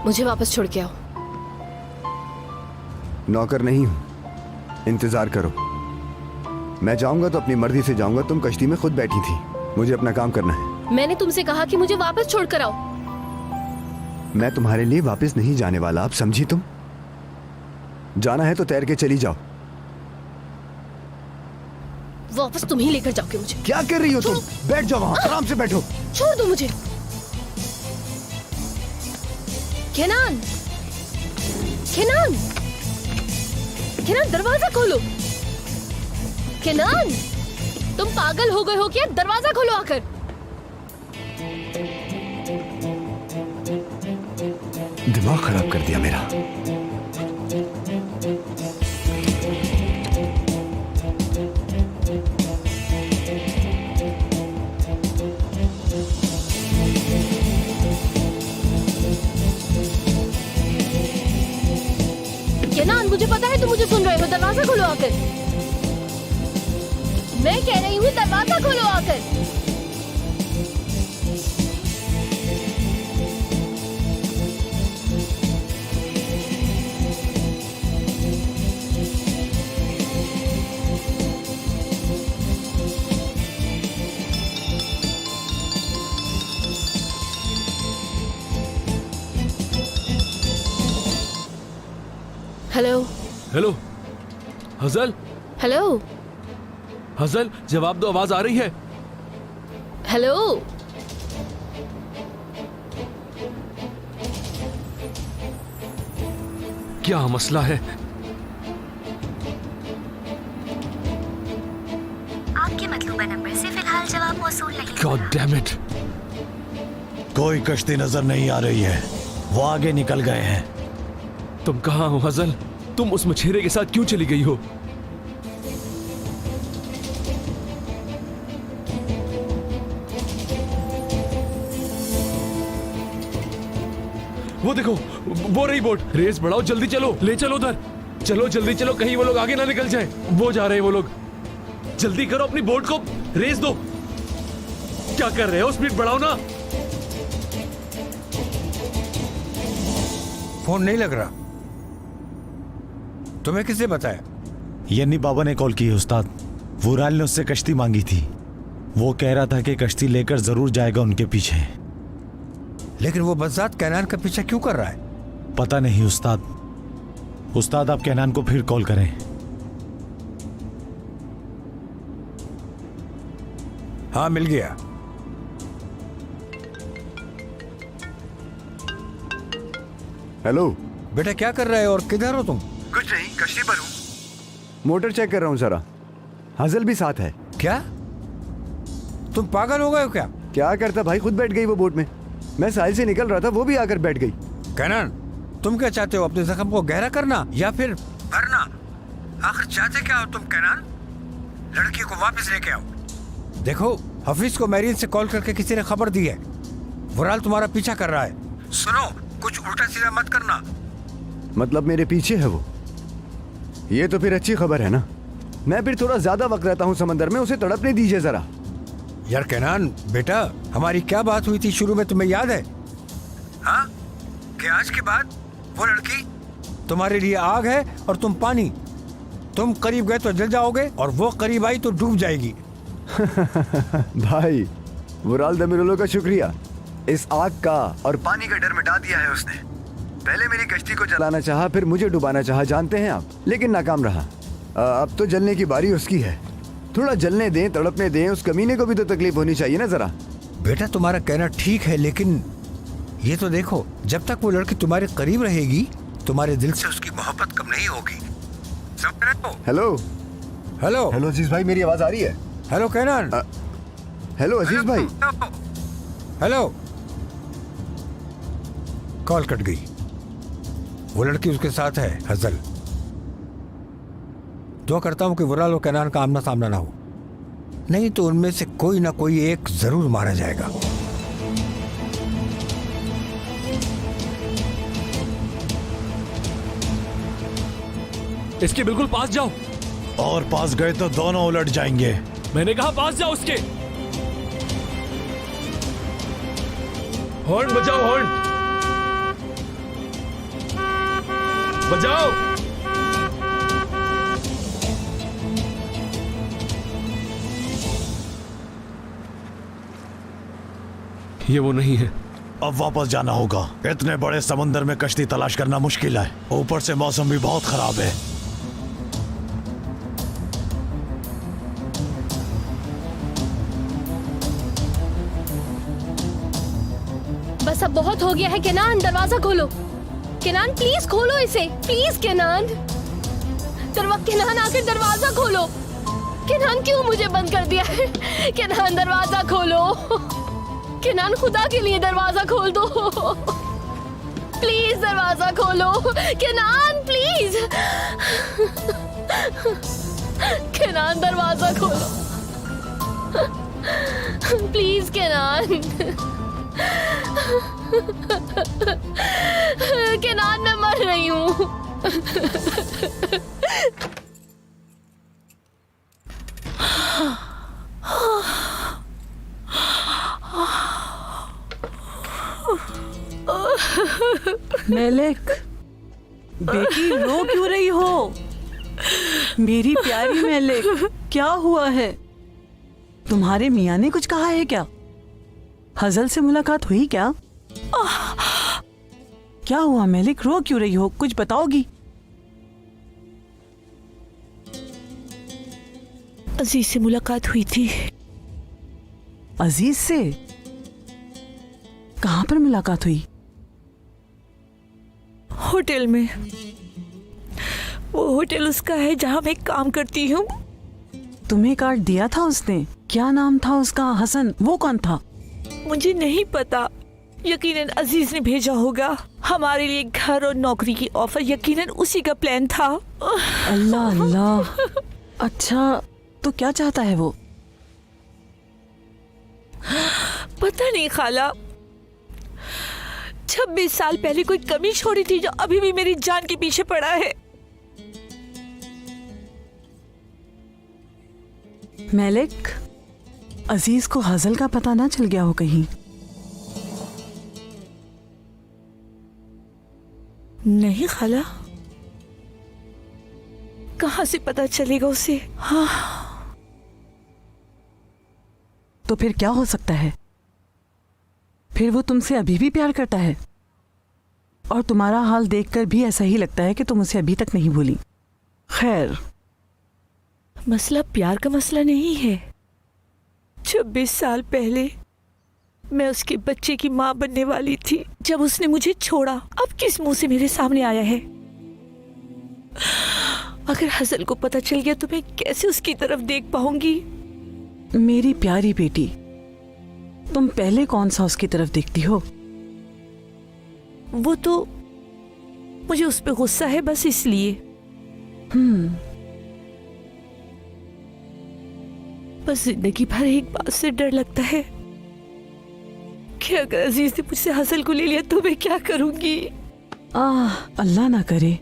मुझे वापस छोड़ के आओ। नौकर नहीं हूं, इंतजार करो। मैं जाऊंगा तो अपनी मर्जी से जाऊंगा। तुम कश्ती में खुद बैठी थी, मुझे अपना काम करना है। मैंने तुमसे कहा कि मुझे वापस छोड़ कर आओ। मैं तुम्हारे लिए वापस नहीं जाने वाला, आप समझी? तुम जाना है तो तैर के चली जाओ। वापस तुम ही लेकर जाओगे मुझे। क्या कर रही हो तुम? बैठ जाओ वहां, आराम से बैठो। छोड़ दो मुझे। केनान, केनान, केनान, दरवाजा खोलो। केनान, तुम पागल हो गए हो क्या? दरवाजा खोलो आकर। दिमाग खराब कर दिया मेरा। केनान, मुझे पता है तुम मुझे सुन रहे हो। दरवाजा खोलो आकर। मैं कह रही हूँ दरवाजा खोलो आकर। हेलो हेलो हजल, हेलो हजल जवाब दो, आवाज आ रही है? हेलो। क्या मसला है? आपके मतलूबा नंबर से फिलहाल जवाब मौसूल नहीं। God damn it. कोई कश्ती नजर नहीं आ रही है, वो आगे निकल गए हैं। तुम कहाँ हो हजल? तुम उस मछेरे के साथ क्यों चली गई हो? वो देखो, वो रही बोट। रेस बढ़ाओ, जल्दी चलो, ले चलो उधर। चलो जल्दी चलो, कहीं वो लोग आगे ना निकल जाए। वो जा रहे हैं वो लोग। जल्दी करो, अपनी बोट को रेस दो। क्या कर रहे हो? स्पीड बढ़ाओ ना। फोन नहीं लग रहा। तुम्हें किसने बताया? यन्नी बाबा ने कॉल की है उस्ताद। वुराल ने उससे कश्ती मांगी थी। वो कह रहा था कि कश्ती लेकर जरूर जाएगा उनके पीछे। लेकिन वो बज़ात कैनान का पीछा क्यों कर रहा है? पता नहीं उस्ताद। उस्ताद आप कैनान को फिर कॉल करें। हाँ, मिल गया। हेलो बेटा, क्या कर रहे हो और किधर हो तुम? कुछ नहीं, कश्ती पर हूं। मोटर चेक कर रहा हूं जरा। हजल भी साथ है। क्या तुम पागल हो गए हो क्या? क्या करता भाई, खुद बैठ गई वो बोट में। मैं साहिल से निकल रहा था, वो भी आकर बैठ गई। कैनान, तुम क्या चाहते हो, अपने जख्म को गहरा करना या फिर भरना? आखिर चाहते क्या हो तुम कैनान? लड़की को वापस लेके आओ। देखो, हफीज को मैरीन से कॉल करके किसी ने खबर दी है, वुराल तुम्हारा पीछा कर रहा है। सुनो, कुछ उल्टा सीधा मत करना। मतलब मेरे पीछे है वो? ये तो फिर अच्छी खबर है ना। मैं फिर थोड़ा ज्यादा वक्त रहता हूँ समंदर में, उसे तड़पने दीजिए जरा। यार कैनान बेटा, हमारी क्या बात हुई थी शुरू में, तुम्हें याद है? हाँ, कि आज के बाद वो लड़की तुम्हारे लिए आग है और तुम पानी। तुम करीब गए तो जल जाओगे और वो करीब आई तो डूब जाएगी। भाई, वुराल दमिरुलो का शुक्रिया। इस आग का और पानी का डर मिटा दिया है उसने। पहले मेरी कश्ती को जलाना चाहा, फिर मुझे डुबाना चाहा, जानते हैं आप, लेकिन नाकाम रहा। अब तो जलने की बारी उसकी है। थोड़ा जलने दें, तड़पने दें, उस कमीने को भी तो तकलीफ होनी चाहिए ना जरा। बेटा तुम्हारा कहना ठीक है, लेकिन ये तो देखो, जब तक वो लड़की तुम्हारे करीब रहेगी तुम्हारे दिल से उसकी मोहब्बत कम नहीं होगी। हेलो हेलो हेलो अजीज भाई, मेरी आवाज आ रही है? Hello canyon. हेलो अजीज भाई। हेलो। कॉल कट गई। वो लड़की उसके साथ है, हजल। दुआ करता हूं कि वुराल और कैनान का आमना सामना ना हो, नहीं तो उनमें से कोई ना कोई एक जरूर मारा जाएगा। इसके बिल्कुल पास जाओ। और पास गए तो दोनों उलट जाएंगे। मैंने कहा पास जाओ उसके। हॉर्न बजाओ, हॉर्न बजाओ। ये वो नहीं है। अब वापस जाना होगा। इतने बड़े समंदर में कश्ती तलाश करना मुश्किल है, ऊपर से मौसम भी बहुत खराब है। बस अब बहुत हो गया है केनान, दरवाजा खोलो। केनान प्लीज खोलो इसे, प्लीज केनान। केनान आकर दरवाजा खोलो। केनान क्यों मुझे बंद कर दिया है? केनान दरवाजा खोलो। केनान खुदा के लिए दरवाजा खोल दो, प्लीज दरवाजा खोलो। केनान प्लीज। केनान दरवाजा खोलो प्लीज केनान। केनान मैं मर रही हूँ। मेलेक, बेटी रो क्यों रही हो? मेरी प्यारी मेलेक, क्या हुआ है? तुम्हारे मियाँ ने कुछ कहा है क्या? हजल से मुलाकात हुई क्या? क्या हुआ मेलेक, रो क्यों रही हो? कुछ बताओगी? अजीज से मुलाकात हुई थी। अजीज से? कहाँ पर मुलाकात हुई? होटल में। वो होटल उसका है जहाँ मैं काम करती हूँ। तुम्हें कार्ड दिया था उसने? क्या नाम था उसका? हसन? वो कौन था? मुझे नहीं पता, यकीनन अजीज ने भेजा होगा। हमारे लिए घर और नौकरी की ऑफर यकीनन उसी का प्लान था। अल्लाह अल्लाह। अच्छा, तो क्या चाहता है वो? पता नहीं खाला, 26 साल पहले कोई कमी छोड़ी थी जो अभी भी मेरी जान के पीछे पड़ा है। मेलेक, अजीज को हजल का पता ना चल गया हो कहीं? नहीं खाला, कहां से पता चलेगा उसे? हाँ। तो फिर क्या हो सकता है? फिर वो तुमसे अभी भी प्यार करता है, और तुम्हारा हाल देखकर भी ऐसा ही लगता है कि तुम उसे अभी तक नहीं भूली। खैर, मसला प्यार का मसला नहीं है। 26 साल पहले मैं उसके बच्चे की मां बनने वाली थी जब उसने मुझे छोड़ा। अब किस मुंह से मेरे सामने आया है? अगर हसन को पता चल गया तो मैं कैसे उसकी तरफ देख पाऊंगी? मेरी प्यारी बेटी, तुम पहले कौन सा उसकी तरफ देखती हो? वो तो मुझे उस पर गुस्सा है, बस इसलिए। बस जिंदगी भर एक बात से डर लगता है कि अगर अजीज ने मुझसे हासिल को ले लिया तो मैं क्या करूंगी। अल्लाह ना करे।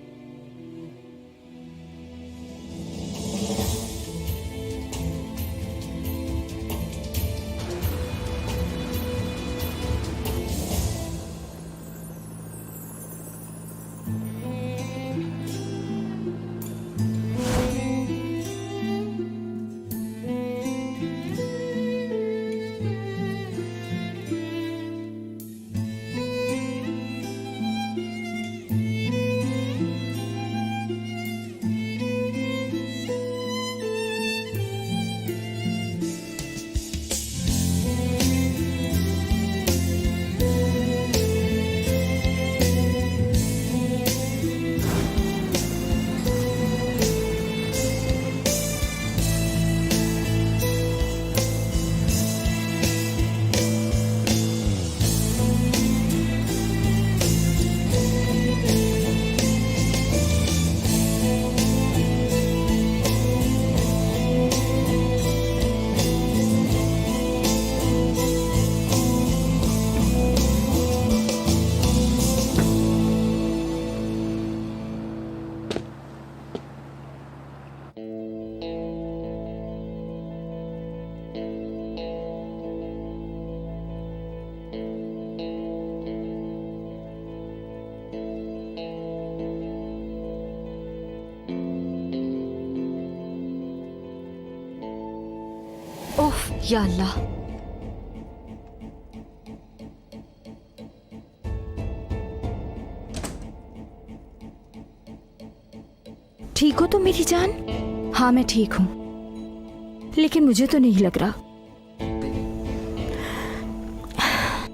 ओह या अल्लाह। ठीक हो तुम मेरी जान? हाँ मैं ठीक हूं, लेकिन मुझे तो नहीं लग रहा।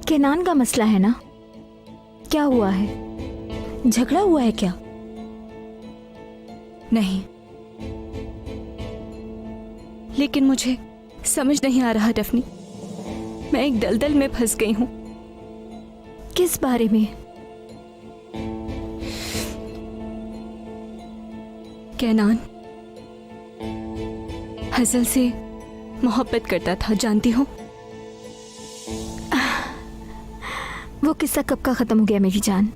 केनान का मसला है ना? क्या हुआ है? झगड़ा हुआ है क्या? नहीं, लेकिन मुझे समझ नहीं आ रहा डफनी, मैं एक दलदल में फंस गई हूं। किस बारे में? केनान हसल से मोहब्बत करता था, जानती हो? वो किस्सा कब का खत्म हो गया मेरी जान।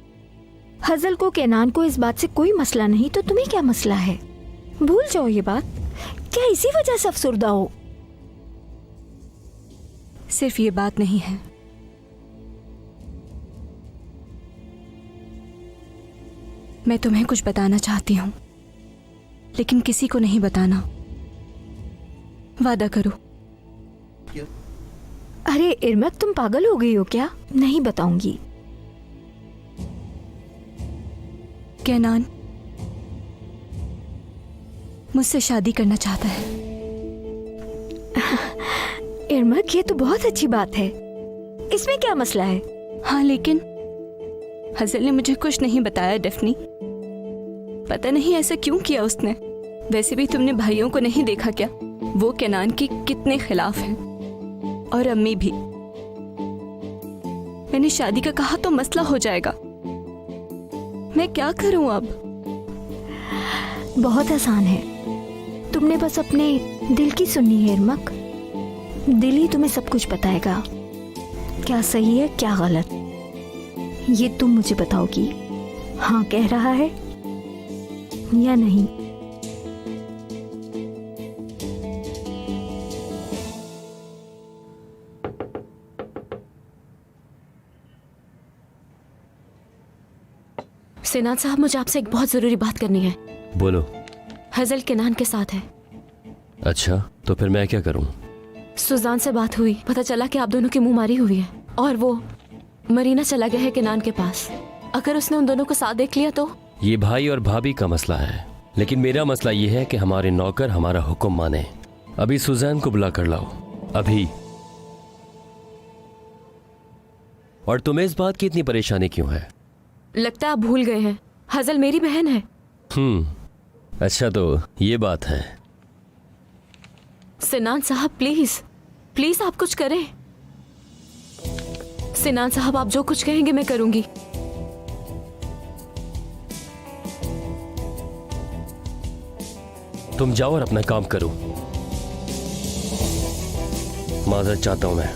हसल को केनान को इस बात से कोई मसला नहीं, तो तुम्हें क्या मसला है? भूल जाओ ये बात। क्या इसी वजह से अफसुर्दा हो? सिर्फ ये बात नहीं है, मैं तुम्हें कुछ बताना चाहती हूं, लेकिन किसी को नहीं बताना। वादा करो। अरे इरमक, तुम पागल हो गई हो क्या? नहीं बताऊंगी। केनान मुझसे शादी करना चाहता है। इरमक, ये तो बहुत अच्छी बात है, इसमें क्या मसला है? हाँ, लेकिन हसल ने मुझे कुछ नहीं बताया डफनी। पता नहीं ऐसा क्यों किया उसने। वैसे भी तुमने भाइयों को नहीं देखा क्या? वो केनान के कितने खिलाफ हैं, और अम्मी भी। मैंने शादी का कहा तो मसला हो जाएगा। मैं क्या करूं अब? बहुत आसान है, तुमने बस अपने दिल की सुननी है इरमक। दिल ही तुम्हें सब कुछ बताएगा, क्या सही है क्या गलत, ये तुम मुझे बताओगी। हाँ कह रहा है या नहीं? सिनान साहब, मुझे आपसे एक बहुत जरूरी बात करनी है। बोलो। हजल केनान के साथ है। अच्छा, तो फिर मैं क्या करूं? सुजान से बात हुई, पता चला कि आप दोनों की मुंह मारी हुई है, और वो मरीना चला गया है केनान के पास। अगर उसने उन दोनों को साथ देख लिया तो? ये भाई और भाभी का मसला है, लेकिन मेरा मसला ये है कि हमारे नौकर हमारा हुक्म माने। अभी सुजान को बुला कर लाओ, अभी। और तुम्हें इस बात की इतनी परेशानी क्यों है? लगता है आप भूल गए हैं, हजल मेरी बहन है। अच्छा, तो ये बात है। सिनान साहब प्लीज प्लीज आप कुछ करें। सिनान साहब, आप जो कुछ कहेंगे मैं करूंगी। तुम जाओ और अपना काम करो। माजरत चाहता हूं मैं।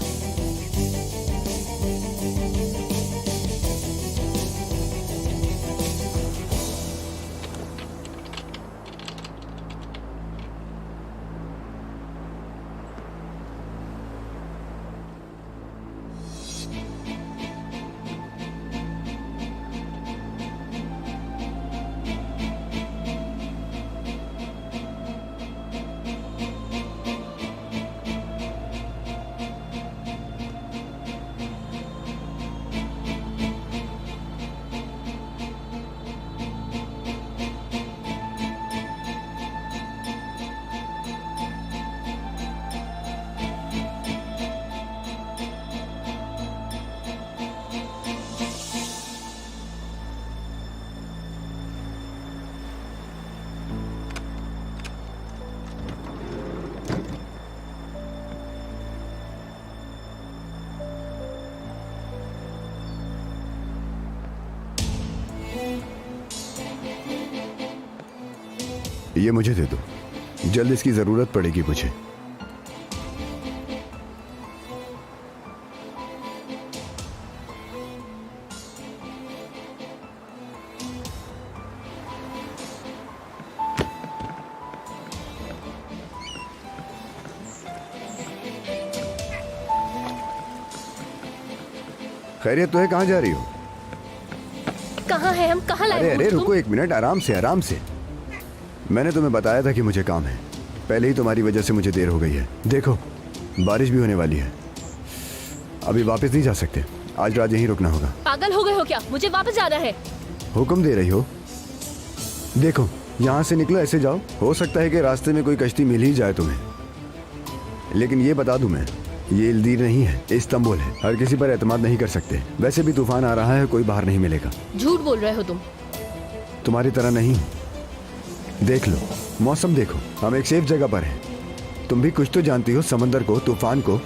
ये मुझे दे दो, जल्द इसकी जरूरत पड़ेगी मुझे। खैरियत तो है, कहाँ जा रही हो? कहाँ है हम, कहाँ लाए अरे हो अरे तुम? रुको एक मिनट, आराम से आराम से। मैंने तुम्हें बताया था कि मुझे काम है। पहले ही तुम्हारी वजह से मुझे देर हो गई है। देखो बारिश भी होने वाली है, अभी वापस नहीं जा सकते। आज रात यहीं रुकना होगा। पागल हो गए हो क्या? मुझे वापस जाना है। हुक्म दे रही हो? देखो यहाँ से निकलो, ऐसे जाओ। हो सकता है कि रास्ते में कोई कश्ती मिल ही जाए तुम्हें, लेकिन ये बता दूं मैं, ये इल्दीर नहीं है, इस्तांबुल है। हर किसी पर एतमाद नहीं कर सकते। वैसे भी तूफान आ रहा है, कोई बाहर नहीं मिलेगा। झूठ बोल रहे हो तुम। तुम्हारी तरह नहीं। देख लो, मौसम देखो, हम एक सेफ जगह पर हैं। तुम भी कुछ तो जानती हो समंदर को, तूफान को।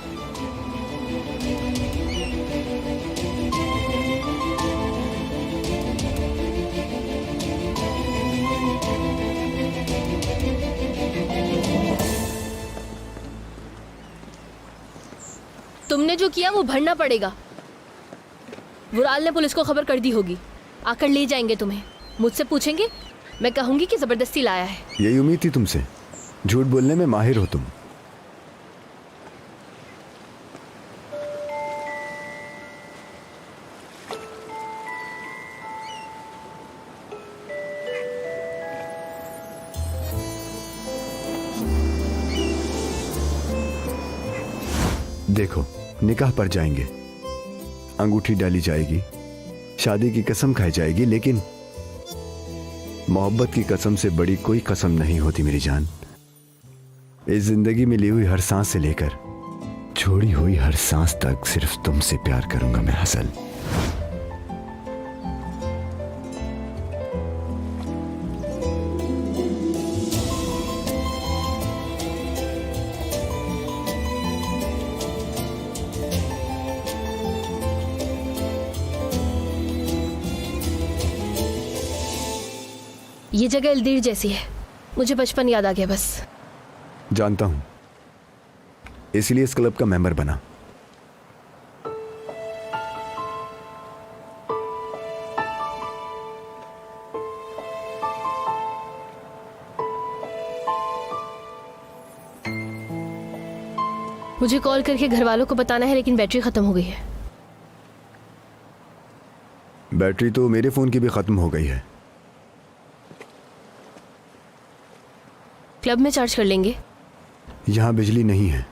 तुमने जो किया वो भरना पड़ेगा। वुराल ने पुलिस को खबर कर दी होगी, आकर ले जाएंगे तुम्हें। मुझसे पूछेंगे, मैं कहूंगी कि जबरदस्ती लाया है। यही उम्मीद थी तुमसे, झूठ बोलने में माहिर हो तुम। देखो, निकाह पर जाएंगे, अंगूठी डाली जाएगी, शादी की कसम खाई जाएगी, लेकिन मोहब्बत की कसम से बड़ी कोई कसम नहीं होती मेरी जान। इस जिंदगी में ली हुई हर सांस से लेकर छोड़ी हुई हर सांस तक सिर्फ तुमसे प्यार करूंगा मैं, हसल। ये जगह इल्दीर जैसी है, मुझे बचपन याद आ गया बस। जानता हूं, इसलिए इस क्लब का मेंबर बना। मुझे कॉल करके घर वालों को बताना है, लेकिन बैटरी खत्म हो गई है। बैटरी तो मेरे फोन की भी खत्म हो गई है। क्लब में चार्ज कर लेंगे। यहां बिजली नहीं है।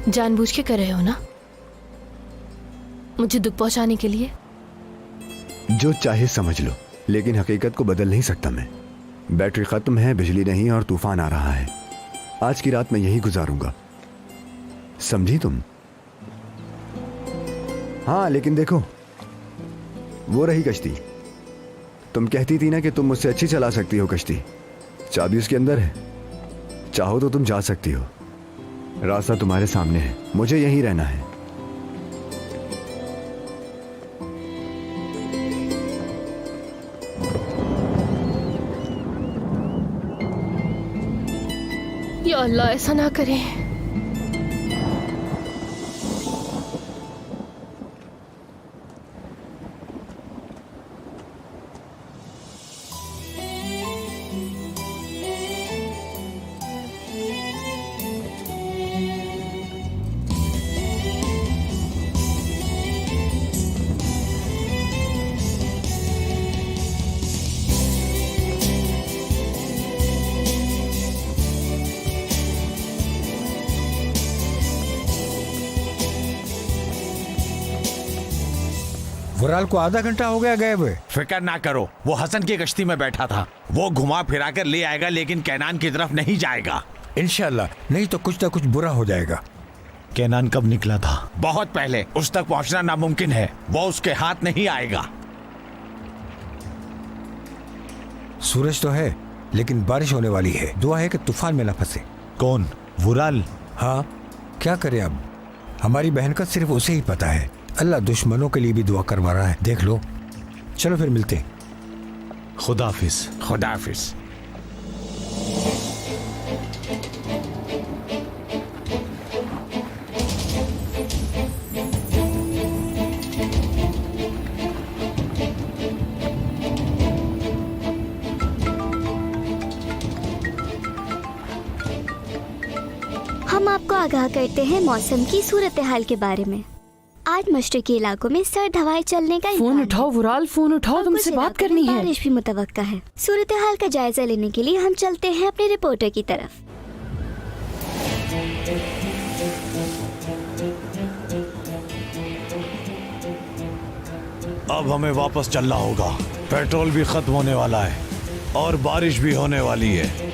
जानबूझ के कर रहे हो ना, मुझे दुख पहुंचाने के लिए? जो चाहे समझ लो, लेकिन हकीकत को बदल नहीं सकता मैं। बैटरी खत्म है, बिजली नहीं, और तूफान आ रहा है। आज की रात मैं यहीं गुजारूंगा, समझी तुम? हाँ, लेकिन देखो, वो रही कश्ती। तुम कहती थी ना कि तुम मुझसे अच्छी चला सकती हो कश्ती। चाबी उसके अंदर है, चाहो तो तुम जा सकती हो। रास्ता तुम्हारे सामने है, मुझे यहीं रहना है। या अल्लाह ऐसा ना करे। वुराल को आधा घंटा हो गया गए हुए। फिक्र ना करो, वो हसन की कश्ती में बैठा था। वो घुमा फिरा कर ले आएगा, लेकिन कैनान की तरफ नहीं जाएगा। इंशाल्लाह, नहीं तो कुछ ना कुछ बुरा हो जाएगा। कैनान कब निकला था? बहुत पहले। उस तक पहुंचना नामुमकिन है। वो उसके हाथ नहीं आएगा। सूरज तो है, लेकिन बारिश होने वाली है। दुआ है कि तूफान में ना फंसे। कौन? वुराल? हाँ, क्या करें अब। हमारी बहन का सिर्फ उसे ही पता है। अल्लाह दुश्मनों के लिए भी दुआ करवा रहा है, देख लो। चलो फिर मिलते। खुदा हाफिज। खुदा हाफिज। हम आपको आगाह करते हैं मौसम की सूरत हाल के बारे में। आज मशरकी इलाकों में सर्द हवाएं चलने का फोन उठाओ वुराल, फोन उठाओ, तुमसे बात करनी है। बारिश भी मुतवक्का है। सूरत हाल का जायजा लेने के लिए हम चलते हैं अपने रिपोर्टर की तरफ। अब हमें वापस चलना होगा। पेट्रोल भी खत्म होने वाला है और बारिश भी होने वाली है।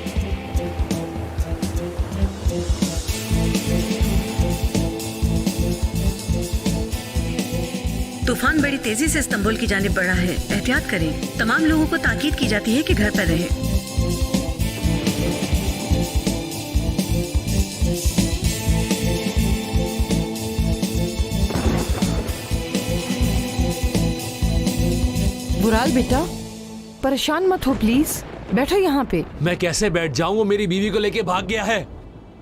तूफान बड़ी तेजी से इस्तांबुल की जानिब बढ़ा है। एहतियात करें। तमाम लोगों को ताकीद की जाती है कि घर पर रहें। वुराल बेटा, परेशान मत हो प्लीज, बैठो यहाँ पे। मैं कैसे बैठ जाऊं? वो मेरी बीवी को लेके भाग गया है।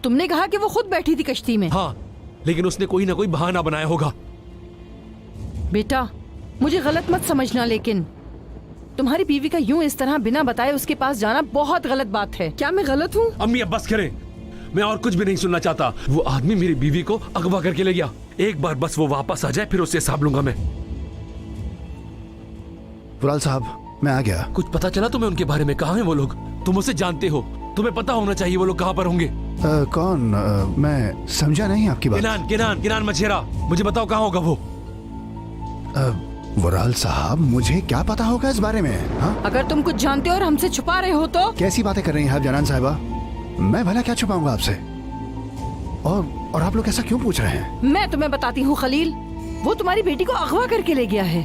तुमने कहा कि वो खुद बैठी थी कश्ती में। हाँ, लेकिन उसने कोई ना कोई बहाना बनाया होगा। बेटा, मुझे गलत मत समझना, लेकिन तुम्हारी बीवी का यूं इस तरह बिना बताए उसके पास जाना बहुत गलत बात है। क्या मैं गलत हूँ? अम्मी अब बस करें, मैं और कुछ भी नहीं सुनना चाहता। वो आदमी मेरी बीवी को अगवा करके ले गया। एक बार बस वो वापस आ जाए, फिर उससे हिसाब लूंगा मैं। वुराल साहब, मैं आ गया। कुछ पता चला तुम्हें उनके बारे में? कहाँ हैं वो लोग? तुम उसे जानते हो, तुम्हें पता होना चाहिए वो लोग कहाँ पर होंगे। कौन? मैं समझा नहीं आपकी बात। किनान, किनान, किनान मछेरा, मुझे बताओ कहाँ होगा वो। वुराल साहब, मुझे क्या पता होगा इस बारे में? हाँ? अगर तुम कुछ जानते हो और हमसे छुपा रहे हो तो? कैसी बातें कर रही हैं आप जनान साहिबा? मैं भला क्या छुपाऊंगा आपसे? और आप लोग ऐसा क्यों पूछ रहे हैं? मैं तुम्हें बताती हूँ खलील, वो तुम्हारी बेटी को अगवा करके ले गया है।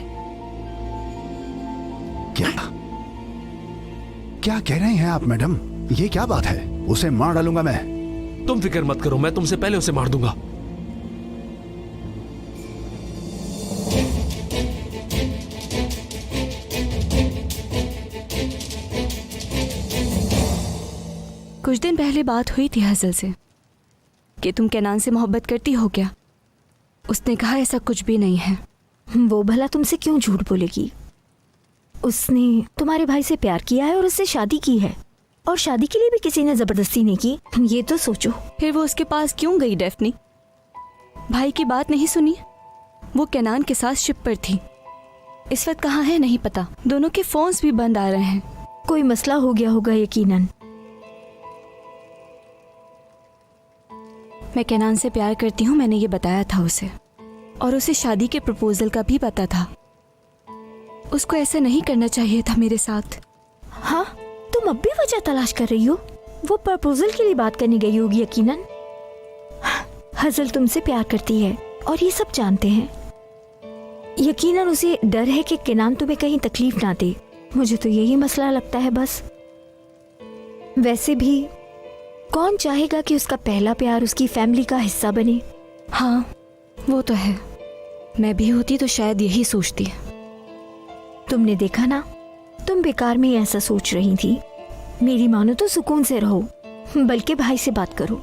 क्या कह रही हैं आप मैडम? ये क्या बात है? उसे मार डालूंगा मैं। तुम फिक्र मत करो, मैं तुमसे पहले उसे मार दूंगा। कुछ दिन पहले बात हुई थी हसल से कि तुम कैनान से मोहब्बत करती हो क्या? उसने कहा ऐसा कुछ भी नहीं है। वो भला तुमसे क्यों झूठ बोलेगी? उसने तुम्हारे भाई से प्यार किया है और उससे शादी की है, और शादी के लिए भी किसी ने जबरदस्ती नहीं की। ये तो सोचो। फिर वो उसके पास क्यों गई डेफनी? भाई की बात नहीं सुनी? वो कैनान के साथ शिप पर थी। इस वक्त कहाँ है नहीं पता। दोनों के फोन्स भी बंद आ रहे हैं। कोई मसला हो गया होगा यकीनन। मैं कैनान से प्यार करती हूँ, मैंने ये बताया था उसे, और उसे शादी के प्रपोजल का भी पता था। उसको ऐसा नहीं करना चाहिए था मेरे साथ। हाँ, तुम अब भी वजह तलाश कर रही हो? वो प्रपोजल के लिए बात करने गई होगी यकीनन। हजल तुमसे प्यार करती है और ये सब जानते हैं। यकीनन उसे डर है कि कैनान तुम्हें कहीं तकलीफ ना दे। मुझे तो यही मसला लगता है बस। वैसे भी कौन चाहेगा कि उसका पहला प्यार उसकी फैमिली का हिस्सा बने? हाँ, वो तो है। मैं भी होती तो शायद यही सोचती। तुमने देखा ना, तुम बेकार में ऐसा सोच रही थी। मेरी मानो तो सुकून से रहो। बल्कि भाई से बात करो।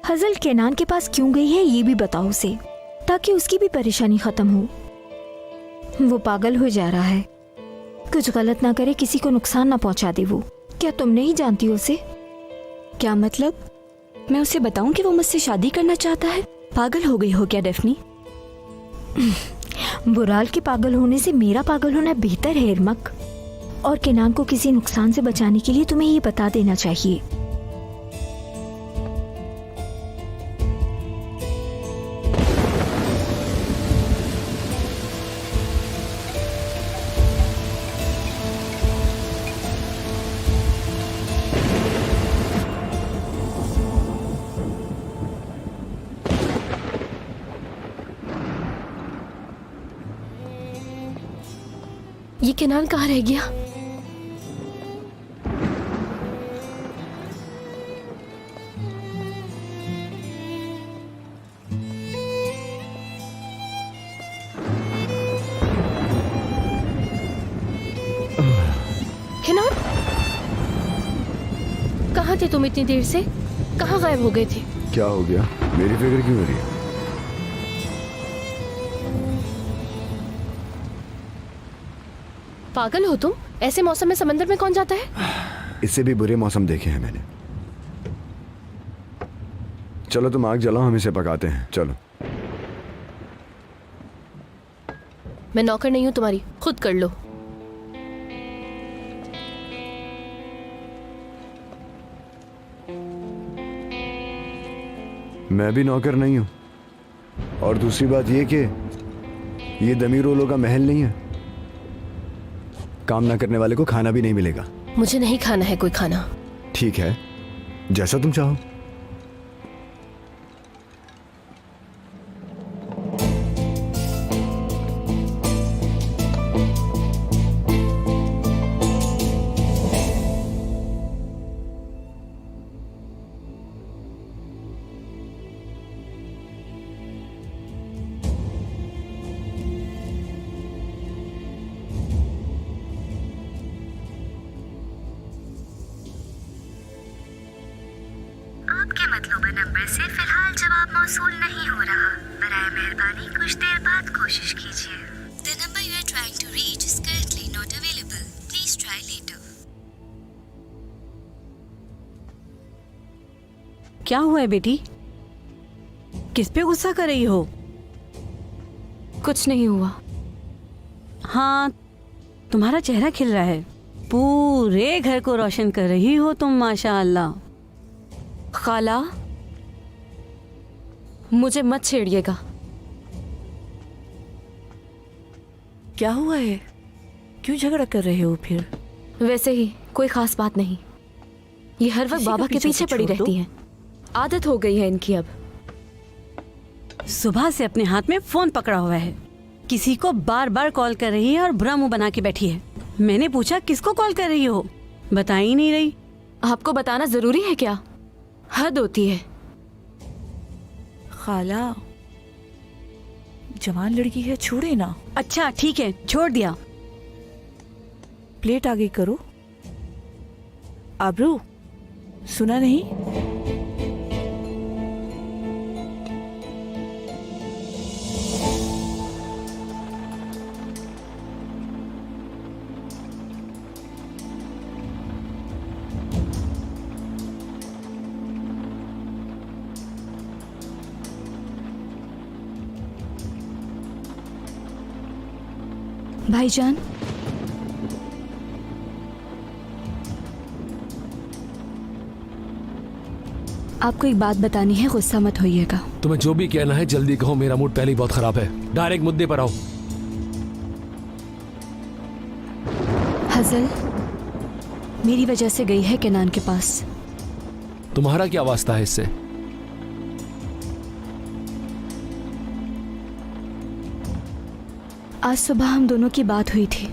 हजल केनान के पास क्यों गई है ये भी बताओ उसे, ताकि उसकी भी परेशानी खत्म हो। वो पागल हो जा रहा है, कुछ गलत ना करे, किसी को नुकसान ना पहुंचा दे। वो क्या तुम नहीं जानती हो उसे? क्या मतलब? मैं उसे बताऊं कि वो मुझसे शादी करना चाहता है? पागल हो गई हो क्या डेफनी? बुराल के पागल होने से मेरा पागल होना बेहतर है इरमक। और केनान को किसी नुकसान से बचाने के लिए तुम्हें ये बता देना चाहिए। ये केनान कहाँ रह गया? केनान, कहाँ थे तुम इतनी देर से? कहाँ गायब हो गए थे? क्या हो गया? मेरी फिक्र क्यों हो रही है? पागल हो तुम? ऐसे मौसम में समंदर में कौन जाता है? इससे भी बुरे मौसम देखे हैं मैंने। चलो तुम आग जलाओ, हम इसे पकाते हैं। चलो। मैं नौकर नहीं हूं तुम्हारी, खुद कर लो। मैं भी नौकर नहीं हूं। और दूसरी बात ये कि ये दमीरोलों का महल नहीं है। काम ना करने वाले को खाना भी नहीं मिलेगा। मुझे नहीं खाना है कोई खाना। ठीक है, जैसा तुम चाहो। आपके मतलूबा नंबर से फिलहाल जवाब मौसूल नहीं हो रहा। बराए मेहरबानी कुछ देर बाद कोशिश कीजिए। The number you are trying to reach is currently not available. Please try later. क्या हुआ है बेटी? किस पे गुस्सा कर रही हो? कुछ नहीं हुआ। हाँ, तुम्हारा चेहरा खिल रहा है। पूरे घर को रोशन कर रही हो तुम, माशाअल्लाह। खाला, मुझे मत छेड़िएगा। क्या हुआ है? क्यों झगड़ा कर रहे हो फिर? वैसे ही, कोई खास बात नहीं। ये हर वक्त बाबा के पीछे पड़ी रहती हैं। आदत हो गई है इनकी अब। सुबह से अपने हाथ में फोन पकड़ा हुआ है, किसी को बार बार कॉल कर रही है और बुरा मुंह बना के बैठी है। मैंने पूछा किसको कॉल कर रही हो, बता ही नहीं रही। आपको बताना जरूरी है क्या? हद होती है। खाला, जवान लड़की है, छोड़े ना। अच्छा ठीक है, छोड़ दिया। प्लेट आगे करो। आबरू, सुना नहीं? भाईजान, आपको एक बात बतानी है, गुस्सा मत होइएगा। तुम्हें जो भी कहना है जल्दी कहो, मेरा मूड पहले ही बहुत खराब है। डायरेक्ट मुद्दे पर आओ। हजल मेरी वजह से गई है केनान के पास। तुम्हारा क्या वास्ता है इससे? आज सुबह हम दोनों की बात हुई थी।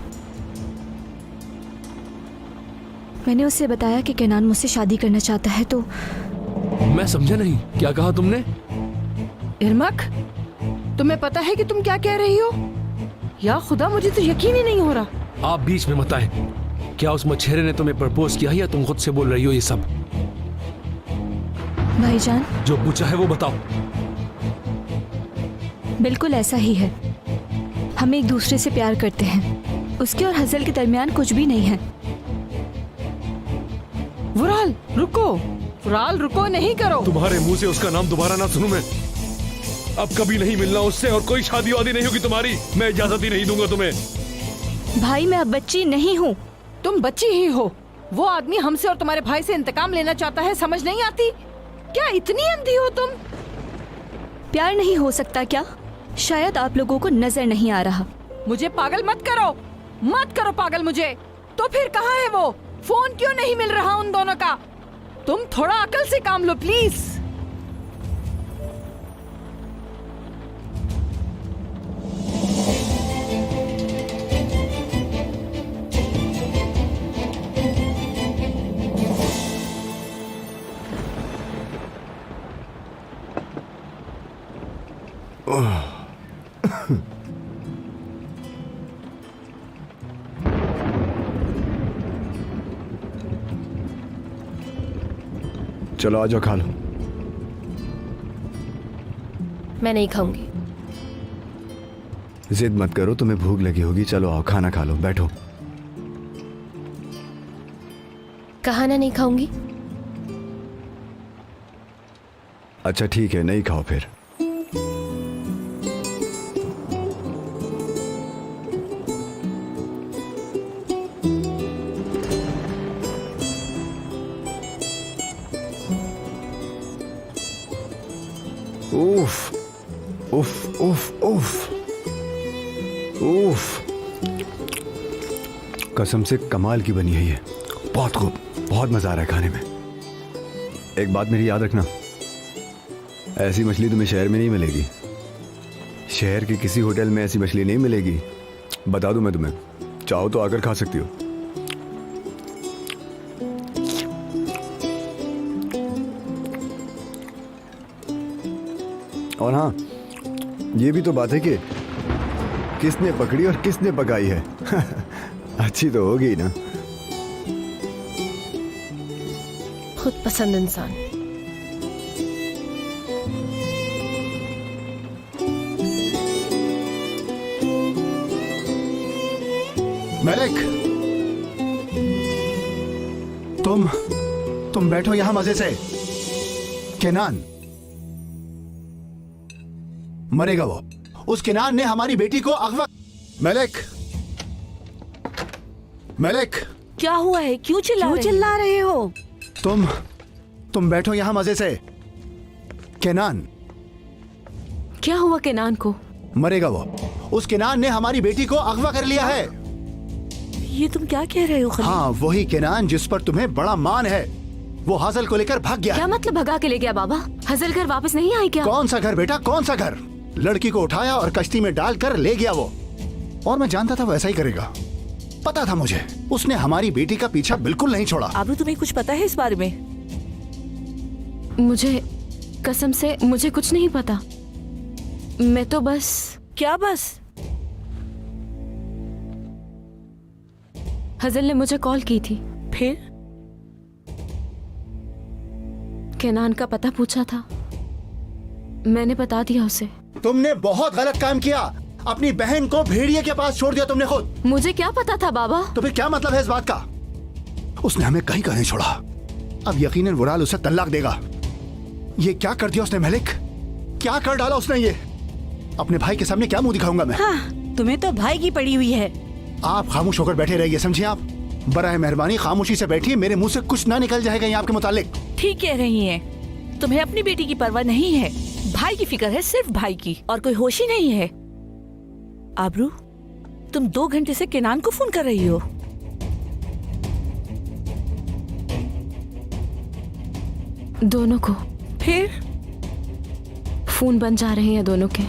मैंने उससे बताया कि केनान मुझसे शादी करना चाहता है, तो मैं समझा नहीं, क्या कहा तुमने? इरमक, तुम्हें पता है कि तुम क्या कह रही हो? या खुदा, मुझे तो यकीन ही नहीं हो रहा। आप बीच में मत आए। क्या उस मछेरे ने तुम्हें प्रपोज किया या तुम खुद से बोल रही हो ये सब? भाईजान, जो पूछा है वो बताओ। बिल्कुल ऐसा ही है। हम एक दूसरे से प्यार करते हैं। उसके और हजल के दरमियान कुछ भी नहीं है। वुराल रुको, वुराल रुको, नहीं करो। तुम्हारे मुंह से उसका नाम दोबारा ना सुनूं मैं। अब कभी नहीं मिलना उससे और कोई शादी वादी नहीं होगी तुम्हारी। मैं इजाजत ही नहीं दूंगा तुम्हें। भाई मैं अब बच्ची नहीं हूँ। तुम बच्ची ही हो। वो आदमी हमसे और तुम्हारे भाई से इंतकाम लेना चाहता है, समझ नहीं आती? क्या इतनी अंधी हो तुम? प्यार नहीं हो सकता क्या? शायद आप लोगों को नजर नहीं आ रहा। मुझे पागल मत करो, मत करो पागल मुझे। तो फिर कहाँ है वो? फोन क्यों नहीं मिल रहा उन दोनों का? तुम थोड़ा अकल से काम लो प्लीज। चलो आ जाओ, खा लो। मैं नहीं खाऊंगी। जिद मत करो, तुम्हें भूख लगी होगी। चलो आओ, खाना खा लो, बैठो। कहा ना नहीं खाऊंगी। अच्छा ठीक है, नहीं खाओ फिर। उफ उफ उफ उफ उफ, कसम से कमाल की बनी है ये। बहुत खूब, बहुत मजा आ रहा है खाने में। एक बात मेरी याद रखना, ऐसी मछली तुम्हें शहर में नहीं मिलेगी। शहर के किसी होटल में ऐसी मछली नहीं मिलेगी। बता दूं मैं तुम्हें, चाहो तो आकर खा सकती हो। और हाँ, ये भी तो बात है कि किसने पकड़ी और किसने पकाई है। अच्छी तो होगी ना। खुद पसंद इंसान। मलिक, तुम बैठो यहां मजे से। केनान मरेगा वो। उस केनान ने हमारी बेटी को अगवा। मलिक, मलिक, क्या हुआ है? क्यों चिल्ला रहे हो? तुम बैठो यहां मजे से। केनान, क्या हुआ केनान को? मरेगा वो। उस केनान ने हमारी बेटी को अगवा कर लिया है। ये तुम क्या कह रहे हो खलील? हाँ, वही केनान जिस पर तुम्हें बड़ा मान है। वो हजल को लेकर भाग गया। क्या मतलब भगा के ले गया बाबा? हजल घर वापस नहीं आई क्या? कौन सा घर बेटा, कौन सा घर? लड़की को उठाया और कश्ती में डालकर ले गया वो। और मैं जानता था वो ऐसा ही करेगा। पता था मुझे। उसने हमारी बेटी का पीछा बिल्कुल नहीं छोड़ा। आबरू, तुम्हें कुछ पता है इस बारे में? मुझे कसम से मुझे कुछ नहीं पता। मैं तो बस। क्या बस? हजल ने मुझे कॉल की थी। फिर? केनान का पता पूछा था, मैंने बता दिया उसे। तुमने बहुत गलत काम किया। अपनी बहन को भेड़िए के पास छोड़ दिया तुमने खुद। मुझे क्या पता था बाबा? तो फिर क्या मतलब है इस बात का? उसने हमें कहीं का नहीं छोड़ा। अब यकीनन वुराल उसे तलाक देगा। ये क्या कर दिया उसने मलिक? क्या कर डाला उसने ये? अपने भाई के सामने क्या मुंह दिखाऊंगा मैं? हाँ, तुम्हें तो भाई की पड़ी हुई है। आप खामोश होकर बैठे रहिए, समझिए आप? बराए मेहरबानी खामोशी से बैठिए, मेरे मुंह से कुछ ना निकल जाएगा यहाँ आपके मुतालिक। ठीक कह रही हैं। तुम्हें अपनी बेटी की परवाह नहीं है, भाई की फिक्र है, सिर्फ भाई की, और कोई होश ही नहीं है। आबरू, तुम 2 घंटे से केनान को फोन कर रही हो। दोनों को। फिर? फोन बंद जा रहे हैं दोनों के।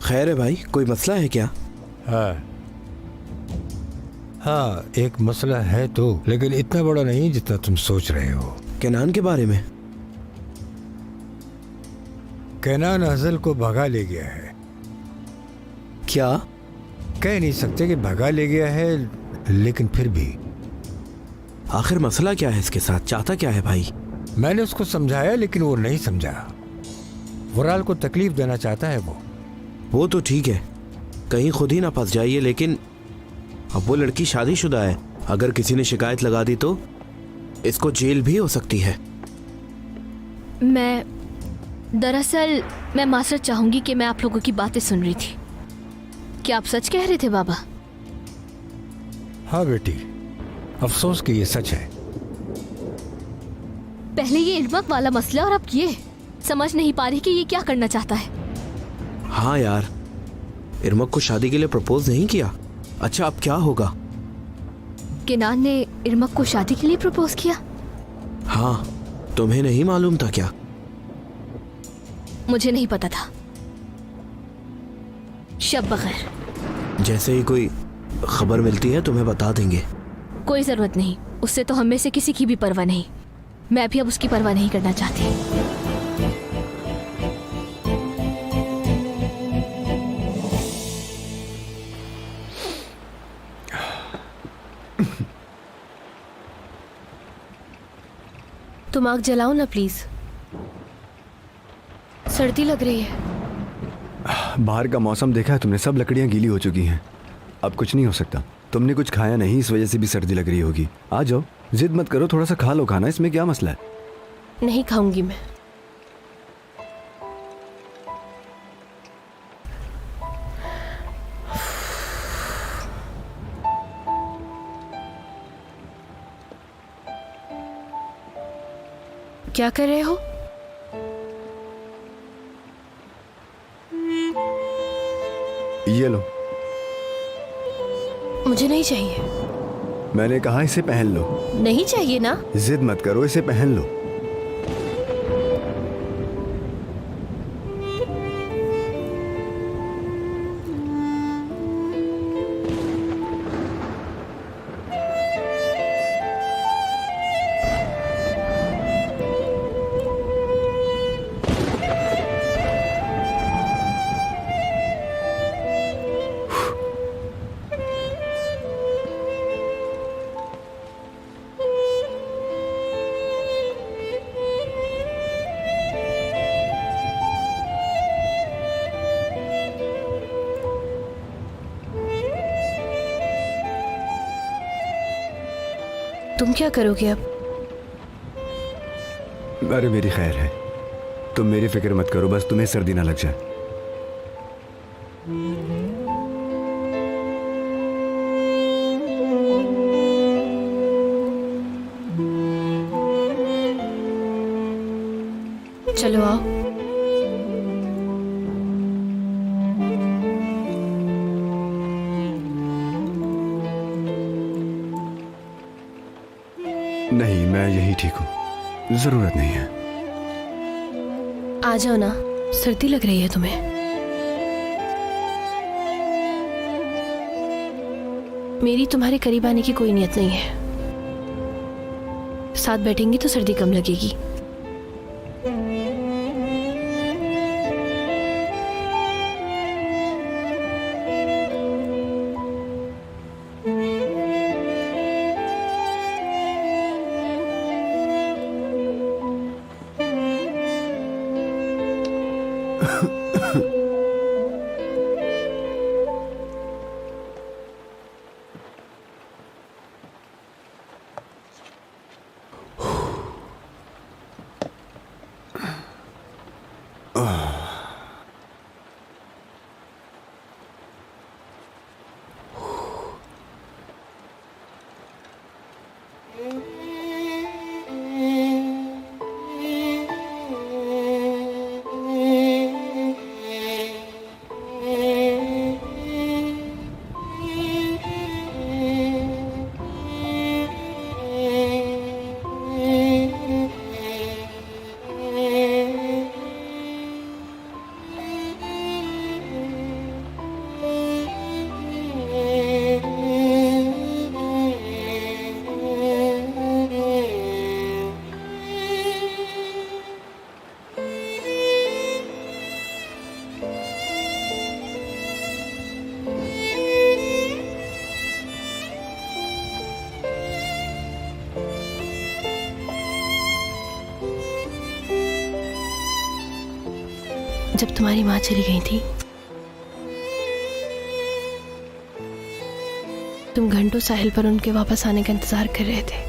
खैर है भाई, कोई मसला है क्या? हाँ, एक मसला है तो, लेकिन इतना बड़ा नहीं जितना तुम सोच रहे हो। केनान के बारे में? केनान हजल को भगा ले गया है। क्या? कह नहीं सकते कि भगा ले गया है, लेकिन फिर भी आखिर मसला क्या है इसके साथ? चाहता क्या है भाई? मैंने उसको समझाया लेकिन वो नहीं समझा। वराल को तकलीफ देना चाहता है वो तो ठीक है, कहीं खुद ही ना फंस जाइए, लेकिन अब वो लड़की शादीशुदा है। अगर किसी ने शिकायत लगा दी तो इसको जेल भी हो सकती है। दरअसल मैं मास्टर चाहूंगी कि मैं आप लोगों की बातें सुन रही थी। क्या आप सच कह रहे थे बाबा? हाँ बेटी, अफसोस कि ये सच है। पहले ये इर्मक वाला मसला और अब ये समझ नहीं पा रही कि ये क्या करना चाहता है। हाँ यार, इरमक को शादी के लिए प्रपोज नहीं किया। अच्छा अब क्या होगा? किनान ने इर्मक को शादी के लिए प्रपोज किया? हाँ, तुम्हें नहीं मालूम था क्या? मुझे नहीं पता था। शब बगैर, जैसे ही कोई खबर मिलती है तुम्हें बता देंगे। कोई जरूरत नहीं, उससे तो हम में से किसी की भी परवाह नहीं। मैं भी अब उसकी परवाह नहीं करना चाहती। तुम आग जलाओ ना प्लीज, सर्दी लग रही है। बाहर का मौसम देखा है तुमने? सब लकड़ियां गीली हो चुकी हैं। अब कुछ नहीं हो सकता। तुमने कुछ खाया नहीं, इस वजह से भी सर्दी लग रही होगी। आ जाओ, जिद मत करो, थोड़ा सा खा लो खाना, इसमें क्या मसला है? नहीं खाऊंगी मैं। क्या कर रहे हो? ये लो। मुझे नहीं चाहिए। मैंने कहा इसे पहन लो। नहीं चाहिए ना। जिद मत करो, इसे पहन लो। तुम क्या करोगे अब? अरे मेरी खैर है, तुम मेरी फिक्र मत करो, बस तुम्हें सर्दी ना लग जाए। चलो आओ। नहीं, मैं यही ठीक हूँ, जरूरत नहीं है। आ जाओ ना, सर्दी लग रही है तुम्हें। मेरी तुम्हारे करीब आने की कोई नियत नहीं है। साथ बैठेंगी तो सर्दी कम लगेगी। जब तुम्हारी माँ चली गई थी तुम घंटों साहिल पर उनके वापस आने का इंतजार कर रहे थे।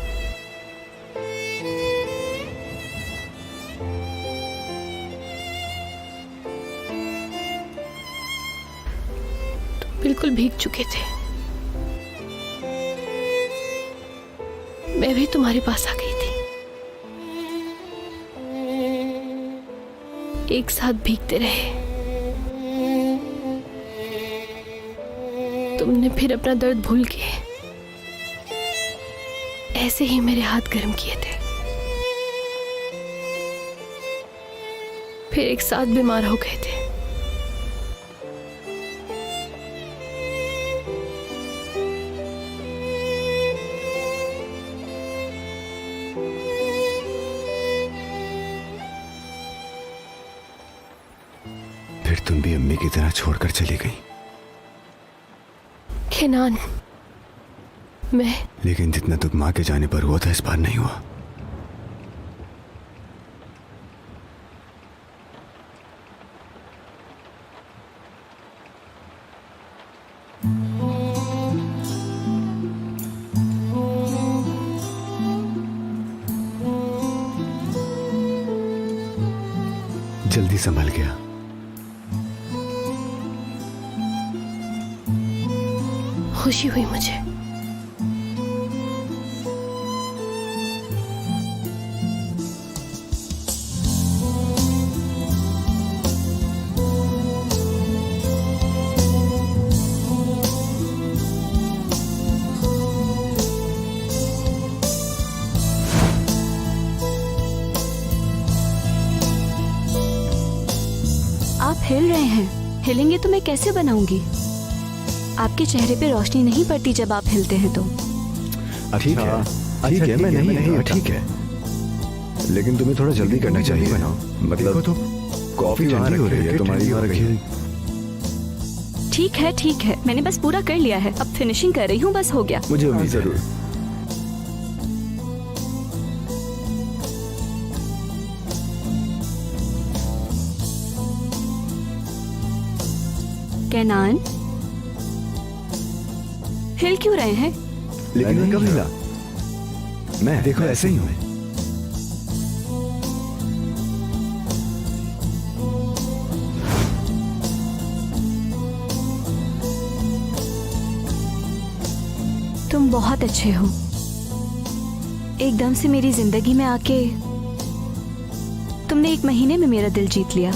तुम बिल्कुल भीग चुके थे। मैं भी तुम्हारे पास आ गई थी। एक साथ भीगते रहे। तुमने फिर अपना दर्द भूल के ऐसे ही मेरे हाथ गर्म किए थे। फिर एक साथ बीमार हो गए थे। फिर तुम भी अम्मी की तरह छोड़कर चली गई। केनान, मैं लेकिन जितना दुख माँ के जाने पर हुआ था इस बार नहीं हुआ। जल्दी संभल गया। खुशी हुई मुझे। आप हिल रहे हैं, हिलेंगे तो मैं कैसे बनाऊंगी? आपके चेहरे पे रोशनी नहीं पड़ती जब आप हिलते हैं तो। ठीक है, ठीक है, मैं नहीं ठीक है, लेकिन तुम्हें थोड़ा जल्दी करना चाहिए। मतलब तो कॉफी वहाँ हो रही है, तुम्हारी वहाँ रखी है। ठीक है, मैंने बस पूरा कर लिया है, अब फिनिशिंग कर रही हूँ, बस हो गया। मुझे उम्मीद जरूर। केनान, हिल क्यों रहे हैं? लेकिन कब हिला? मैं देखो ऐसे ही हूं। तुम बहुत अच्छे हो। एकदम से मेरी जिंदगी में आके तुमने 1 महीने में मेरा दिल जीत लिया।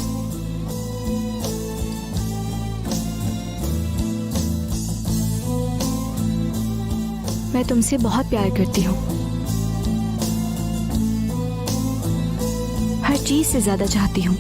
मैं तुमसे बहुत प्यार करती हूँ, हर चीज से ज्यादा चाहती हूँ।